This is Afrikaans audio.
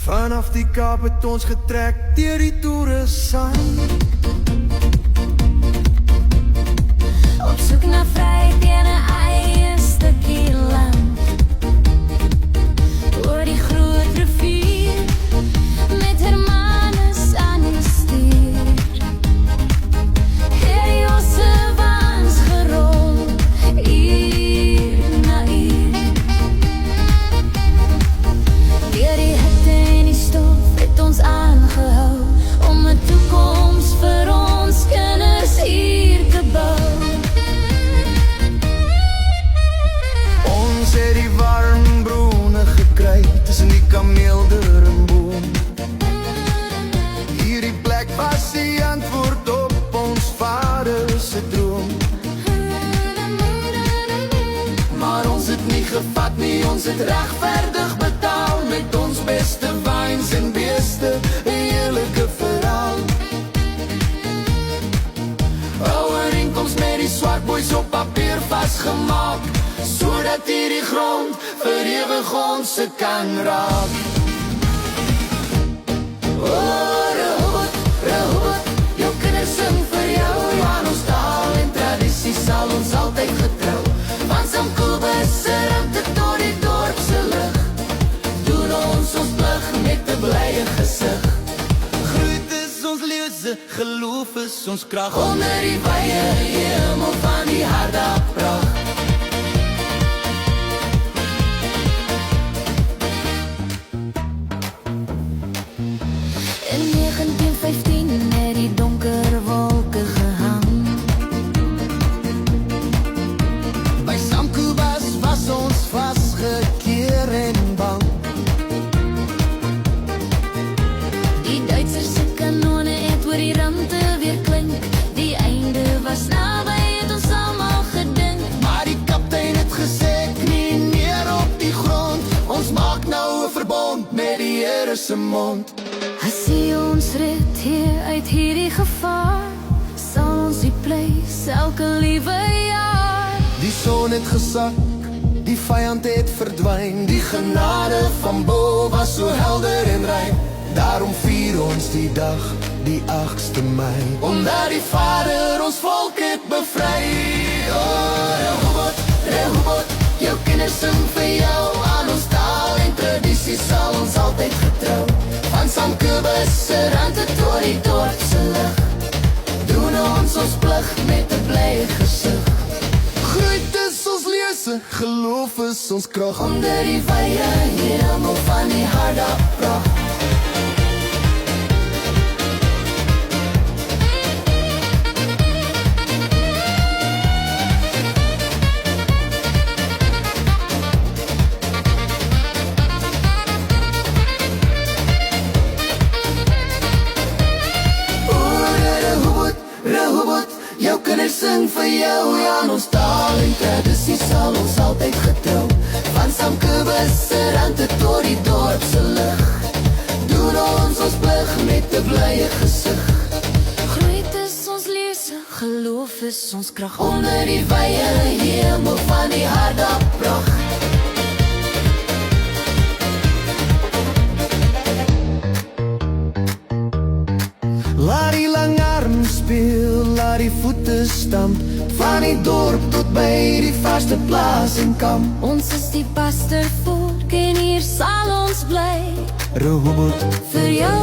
Vanaf die Kaap het ons getrek deur die toerisand. Op soek na vryheid in 'n eie stukkie land. Oor die groot rivier met Hermanus aan die stuur. Het die osewaans gerol, uur na uur. Deur die hitte en die stof het ons aangehou om 'n toekoms vir ons kinders hier te bou. Ons het die warm bronne gekry tussen die kameeldoringboom. Hierdie plek was die antwoord op ons vader se droom. Maar ons het nie gevat nie, ons het regverdig betaal met ons beste wyns en beeste, 'n heerlike verhaal. Ooreenkoms met die swart boeis op papier vasgemaak, sodat hierdie grond vir ewig ons se kan raak. Rehoboth, jou kinders sing vir jou, aan ons taal en tradisie sal ons altyd getrou. Van Samkobus se ruimte tot die dorp se lig, doen ons plig met 'n blye gesig. Groet is ons lewse, geloof is ons krag, onder die wye hemel van die harde pracht. In 1915 het die donker wolke gehang. By Samkobus was ons vasgekeer en bang. Die Duitsers se kanone het oor die rande weer klink. Die einde was naby, het ons almal gedink. Maar die kaptein het gesê, knie neer op die grond. Ons maak nou 'n verbond met die Here se mond. As hy ons red hier uit hierdie gevaar, sal ons die pleis elke liewe jaar. Die son het gesak, die vyand het verdwyn. Die genade van bo was so helder en rein. Daarom vier ons die dag, die 8de Mei, omdat die Vader ons volk het bevry. Rehoboth, jou kinders sing vir jou, aan ons taal en tradisie sal ons altyd getrou. Van Samkobus se rande tot die dorp se lig, doen ons plig met 'n blye gesig. Groet is ons lese, geloof is ons krag, Onder die wye hemel van die harde pracht. Rehoboth, jou kinders sing vir jou, aan ons taal en tradisie sal ons altyd getrou. Van Samkobus se rande tot die dorp se lig, doen ons plig met 'n blye gesig. Groeit is ons lese, geloof is ons krag, onder die wye hemel van die harde pracht. Laat die lang arm speel, laat die voete stamp, van die dorp tot by die vaste plaas en kamp. Ons is die pastervolk en hier sal ons bly. Rehoboth, Vir jou